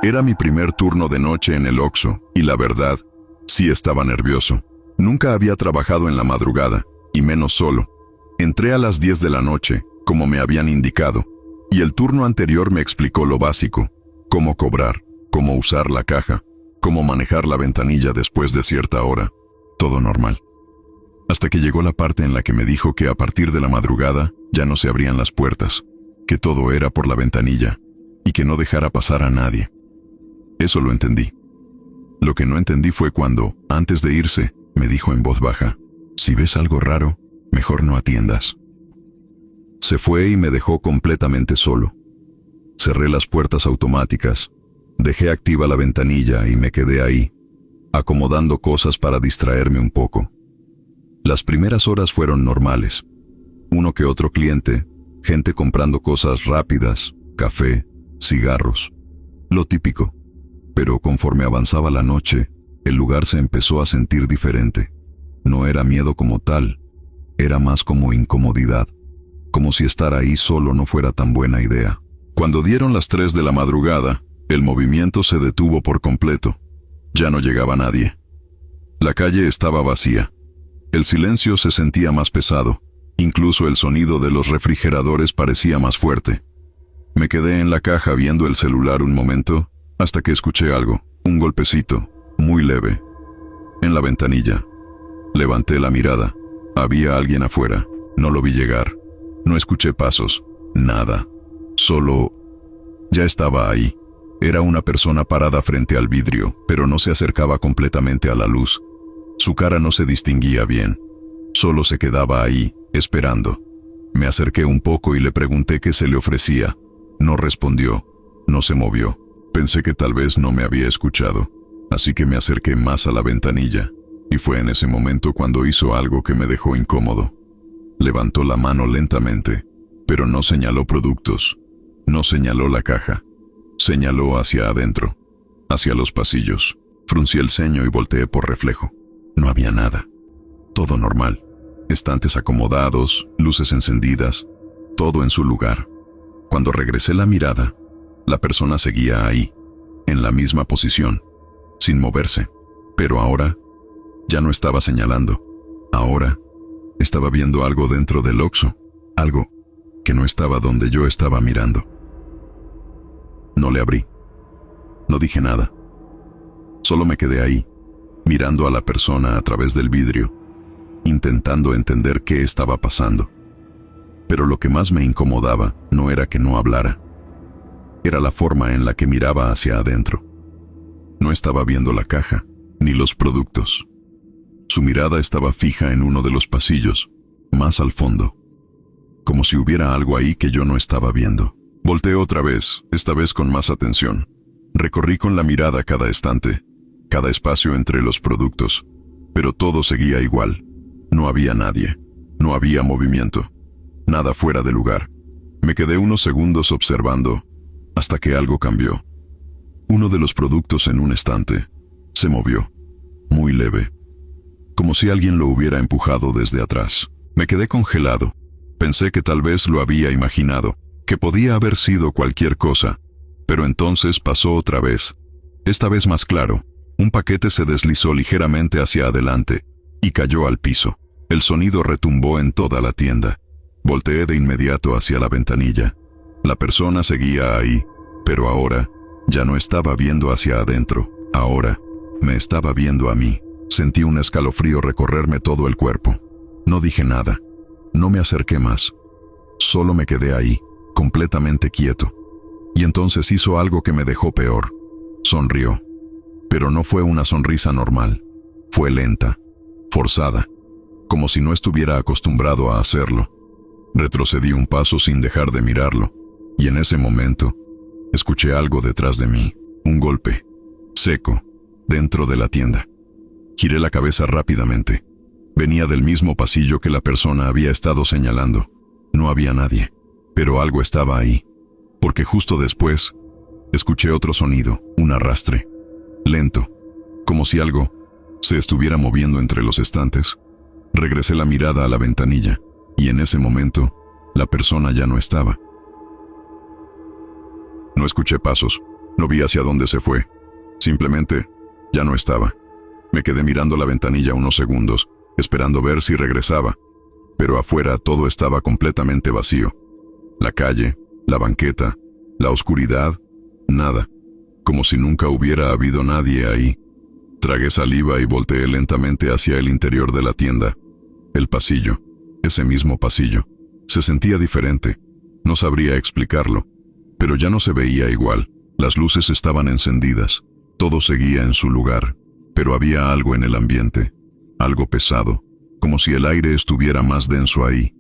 Era mi primer turno de noche en el Oxxo, y la verdad, sí estaba nervioso. Nunca había trabajado en la madrugada, y menos solo. Entré a las 10 de la noche, como me habían indicado, y el turno anterior me explicó lo básico: cómo cobrar, cómo usar la caja, cómo manejar la ventanilla después de cierta hora. Todo normal. Hasta que llegó la parte en la que me dijo que a partir de la madrugada ya no se abrían las puertas, que todo era por la ventanilla, y que no dejara pasar a nadie. Eso lo entendí. Lo que no entendí fue cuando, antes de irse, me dijo en voz baja: si ves algo raro, mejor no atiendas. Se fue y me dejó completamente solo. Cerré las puertas automáticas, dejé activa la ventanilla y me quedé ahí, acomodando cosas para distraerme un poco. Las primeras horas fueron normales. Uno que otro cliente, gente comprando cosas rápidas, café, cigarros, lo típico. Pero conforme avanzaba la noche, el lugar se empezó a sentir diferente. No era miedo como tal, era más como incomodidad, como si estar ahí solo no fuera tan buena idea. Cuando dieron las 3 de la madrugada, el movimiento se detuvo por completo. Ya no llegaba nadie. La calle estaba vacía. El silencio se sentía más pesado, incluso el sonido de los refrigeradores parecía más fuerte. Me quedé en la caja viendo el celular un momento, hasta que escuché algo, un golpecito, muy leve, en la ventanilla. Levanté la mirada. Había alguien afuera. No lo vi llegar. No escuché pasos. Nada. Solo... ya estaba ahí. Era una persona parada frente al vidrio, pero no se acercaba completamente a la luz. Su cara no se distinguía bien. Solo se quedaba ahí, esperando. Me acerqué un poco y le pregunté qué se le ofrecía. No respondió. No se movió. Pensé que tal vez no me había escuchado, así que me acerqué más a la ventanilla, y fue en ese momento cuando hizo algo que me dejó incómodo. Levantó la mano lentamente, pero no señaló productos, no señaló la caja, señaló hacia adentro, hacia los pasillos. Fruncí el ceño y volteé por reflejo. No había nada. Todo normal. Estantes acomodados, luces encendidas, todo en su lugar. Cuando regresé la mirada, la persona seguía ahí, en la misma posición, sin moverse. Pero ahora, ya no estaba señalando. Ahora, estaba viendo algo dentro del Oxxo, algo que no estaba donde yo estaba mirando. No le abrí. No dije nada. Solo me quedé ahí, mirando a la persona a través del vidrio, intentando entender qué estaba pasando. Pero lo que más me incomodaba no era que no hablara. Era la forma en la que miraba hacia adentro. No estaba viendo la caja, ni los productos. Su mirada estaba fija en uno de los pasillos, más al fondo, como si hubiera algo ahí que yo no estaba viendo. Volteé otra vez, esta vez con más atención. Recorrí con la mirada cada estante, cada espacio entre los productos, pero todo seguía igual. No había nadie, no había movimiento, nada fuera de lugar. Me quedé unos segundos observando, hasta que algo cambió. Uno de los productos en un estante se movió, muy leve, como si alguien lo hubiera empujado desde atrás. Me quedé congelado. Pensé que tal vez lo había imaginado, que podía haber sido cualquier cosa, pero entonces pasó otra vez, esta vez más claro. Un paquete se deslizó ligeramente hacia adelante y cayó al piso. El sonido retumbó en toda la tienda. Volteé de inmediato hacia la ventanilla. La persona seguía ahí, pero ahora ya no estaba viendo hacia adentro. Ahora me estaba viendo a mí. Sentí un escalofrío recorrerme todo el cuerpo. No dije nada. No me acerqué más. Solo me quedé ahí, completamente quieto. Y entonces hizo algo que me dejó peor. Sonrió. Pero no fue una sonrisa normal. Fue lenta, forzada, como si no estuviera acostumbrado a hacerlo. Retrocedí un paso sin dejar de mirarlo, y en ese momento, escuché algo detrás de mí, un golpe, seco, dentro de la tienda. Giré la cabeza rápidamente. Venía del mismo pasillo que la persona había estado señalando. No había nadie, pero algo estaba ahí, porque justo después, escuché otro sonido, un arrastre, lento, como si algo se estuviera moviendo entre los estantes. Regresé la mirada a la ventanilla, y en ese momento, la persona ya no estaba. No escuché pasos, No vi hacia dónde se fue. Simplemente, ya no estaba. Me quedé mirando la ventanilla unos segundos, esperando ver si regresaba, pero afuera todo estaba completamente vacío. La calle, la banqueta, la oscuridad, nada, como si nunca hubiera habido nadie ahí. Tragué saliva y volteé lentamente hacia el interior de la tienda. El pasillo, ese mismo pasillo, se sentía diferente. No sabría explicarlo, pero ya no se veía igual. Las luces estaban encendidas, todo seguía en su lugar, pero había algo en el ambiente, algo pesado, como si el aire estuviera más denso ahí.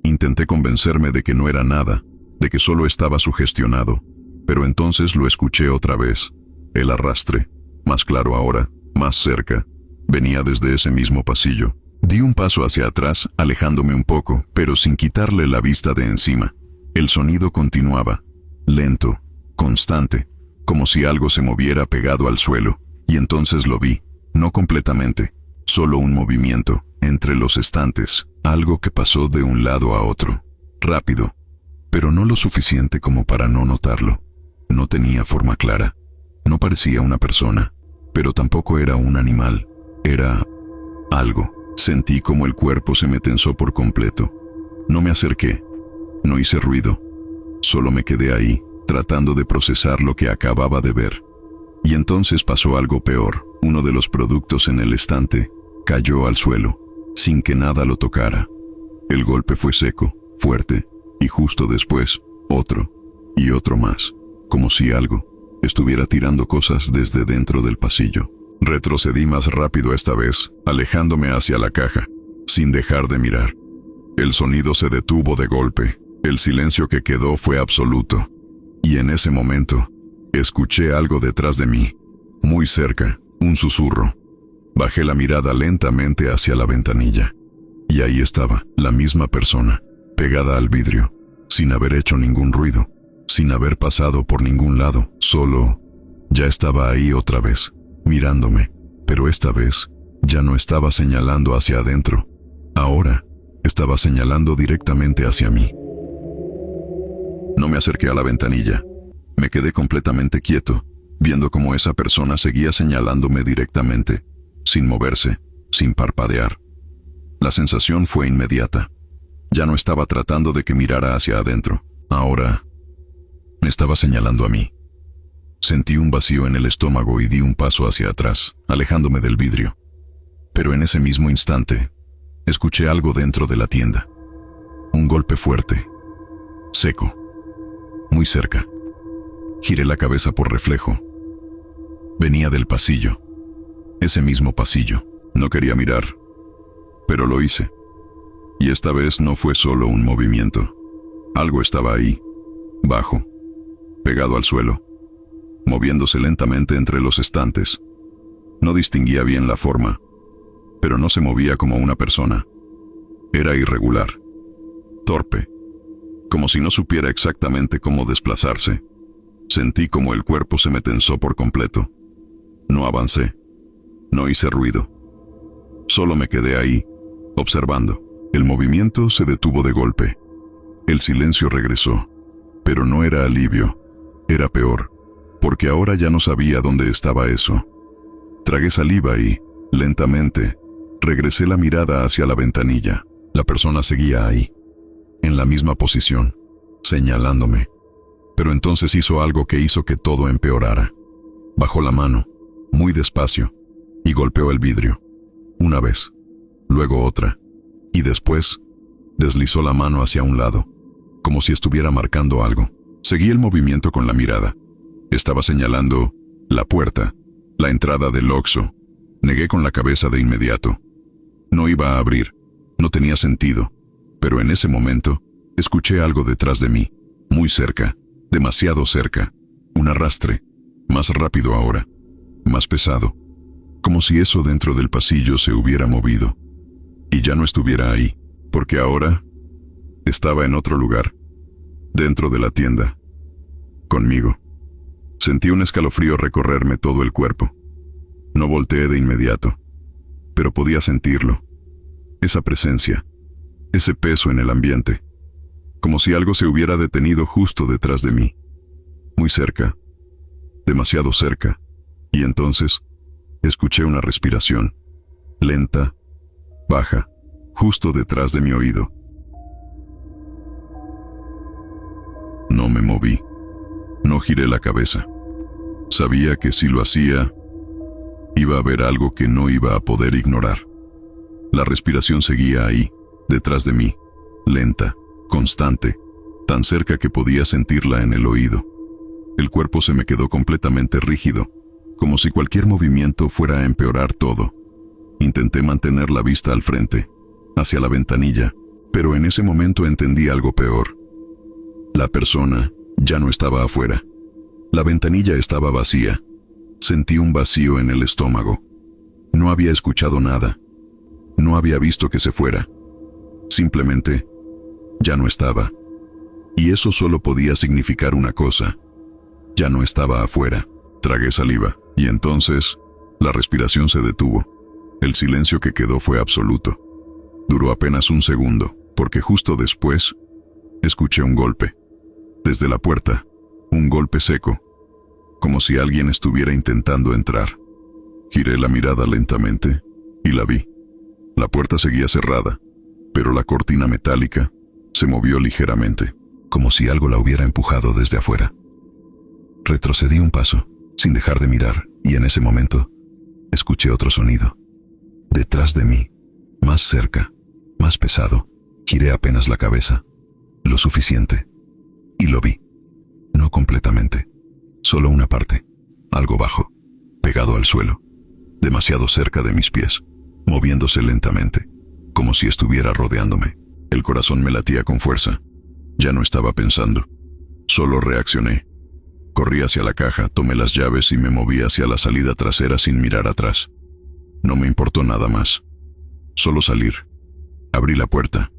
Intenté convencerme de que no era nada, de que solo estaba sugestionado, pero entonces lo escuché otra vez. El arrastre, más claro ahora, más cerca, venía desde ese mismo pasillo. Di un paso hacia atrás, alejándome un poco, pero sin quitarle la vista de encima. El sonido continuaba, lento, constante, como si algo se moviera pegado al suelo, y entonces lo vi, no completamente, solo un movimiento, entre los estantes, algo que pasó de un lado a otro, rápido, pero no lo suficiente como para no notarlo. No tenía forma clara, no parecía una persona, pero tampoco era un animal, era algo. Sentí como el cuerpo se me tensó por completo. No me acerqué, no hice ruido, solo me quedé ahí, tratando de procesar lo que acababa de ver. Y entonces pasó algo peor. Uno de los productos en el estante cayó al suelo, sin que nada lo tocara. El golpe fue seco, fuerte, y justo después, otro, y otro más, como si algo estuviera tirando cosas desde dentro del pasillo. Retrocedí más rápido esta vez, alejándome hacia la caja, sin dejar de mirar. El sonido se detuvo de golpe, el silencio que quedó fue absoluto, y en ese momento, escuché algo detrás de mí, muy cerca, un susurro. Bajé la mirada lentamente hacia la ventanilla, y ahí estaba, la misma persona, pegada al vidrio, sin haber hecho ningún ruido, sin haber pasado por ningún lado, solo, ya estaba ahí otra vez, mirándome, pero esta vez, ya no estaba señalando hacia adentro, ahora, estaba señalando directamente hacia mí. No me acerqué a la ventanilla, me quedé completamente quieto, viendo cómo esa persona seguía señalándome directamente, sin moverse, sin parpadear. La sensación fue inmediata. Ya no estaba tratando de que mirara hacia adentro, ahora me estaba señalando a mí. Sentí un vacío en el estómago y di un paso hacia atrás, alejándome del vidrio. Pero en ese mismo instante, escuché algo dentro de la tienda. Un golpe fuerte, seco, muy cerca. Giré la cabeza por reflejo. Venía del pasillo, ese mismo pasillo. No quería mirar, pero lo hice. Y esta vez no fue solo un movimiento. Algo estaba ahí, bajo, pegado al suelo, moviéndose lentamente entre los estantes. No distinguía bien la forma, pero no se movía como una persona. Era irregular, torpe, como si no supiera exactamente cómo desplazarse. Sentí como el cuerpo se me tensó por completo. No avancé, no hice ruido. Solo me quedé ahí, observando. El movimiento se detuvo de golpe. El silencio regresó, pero no era alivio, era peor, porque ahora ya no sabía dónde estaba eso. Tragué saliva y, lentamente, regresé la mirada hacia la ventanilla. La persona seguía ahí, en la misma posición, señalándome. Pero entonces hizo algo que hizo que todo empeorara. Bajó la mano, muy despacio, y golpeó el vidrio. Una vez, luego otra, y después, deslizó la mano hacia un lado, como si estuviera marcando algo. Seguí el movimiento con la mirada. Estaba señalando la puerta, la entrada del Oxxo. Negué con la cabeza de inmediato. No iba a abrir, no tenía sentido, pero en ese momento, escuché algo detrás de mí, muy cerca, demasiado cerca, un arrastre, más rápido ahora, más pesado, como si eso dentro del pasillo se hubiera movido, y ya no estuviera ahí, porque ahora estaba en otro lugar, dentro de la tienda, conmigo. Sentí un escalofrío recorrerme todo el cuerpo. No volteé de inmediato, pero podía sentirlo, esa presencia, ese peso en el ambiente, como si algo se hubiera detenido justo detrás de mí, muy cerca, demasiado cerca, y entonces escuché una respiración, lenta, baja, justo detrás de mi oído. No me moví, no giré la cabeza. Sabía que si lo hacía, iba a haber algo que no iba a poder ignorar. La respiración seguía ahí, detrás de mí, lenta, constante, tan cerca que podía sentirla en el oído. El cuerpo se me quedó completamente rígido, como si cualquier movimiento fuera a empeorar todo. Intenté mantener la vista al frente, hacia la ventanilla, pero en ese momento entendí algo peor. La persona ya no estaba afuera. La ventanilla estaba vacía. Sentí un vacío en el estómago. No había escuchado nada. No había visto que se fuera. Simplemente, ya no estaba. Y eso solo podía significar una cosa. Ya no estaba afuera. Tragué saliva, y entonces, la respiración se detuvo. El silencio que quedó fue absoluto. Duró apenas un segundo, porque justo después, escuché un golpe. Desde la puerta, un golpe seco, como si alguien estuviera intentando entrar. Giré la mirada lentamente, y la vi. La puerta seguía cerrada, pero la cortina metálica se movió ligeramente, como si algo la hubiera empujado desde afuera. Retrocedí un paso, sin dejar de mirar, y en ese momento, escuché otro sonido. Detrás de mí, más cerca, más pesado, giré apenas la cabeza, lo suficiente, y lo vi. No completamente, solo una parte, algo bajo, pegado al suelo, demasiado cerca de mis pies, moviéndose lentamente, como si estuviera rodeándome. El corazón me latía con fuerza. Ya no estaba pensando, solo reaccioné. Corrí hacia la caja, tomé las llaves y me moví hacia la salida trasera sin mirar atrás. No me importó nada más. Solo salir. Abrí la puerta.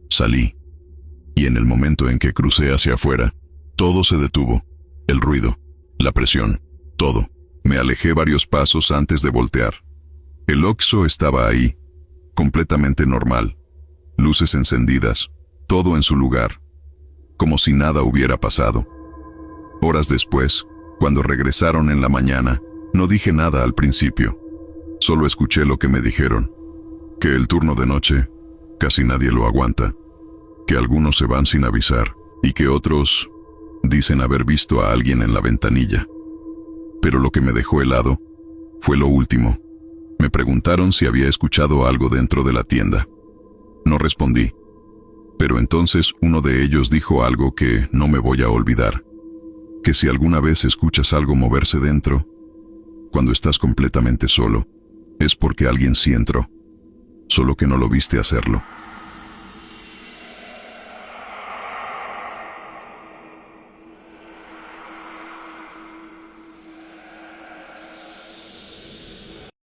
Salí. Y en el momento en que crucé hacia afuera, todo se detuvo. El ruido, la presión, todo. Me alejé varios pasos antes de voltear. El Oxxo estaba ahí, completamente normal. Luces encendidas, todo en su lugar, como si nada hubiera pasado. Horas después, cuando regresaron en la mañana, no dije nada al principio. Solo escuché lo que me dijeron, que el turno de noche casi nadie lo aguanta, que algunos se van sin avisar y que otros dicen haber visto a alguien en la ventanilla. Pero lo que me dejó helado fue lo último. Me preguntaron si había escuchado algo dentro de la tienda. No respondí, pero entonces uno de ellos dijo algo que no me voy a olvidar, que si alguna vez escuchas algo moverse dentro, cuando estás completamente solo, es porque alguien sí entró, solo que no lo viste hacerlo.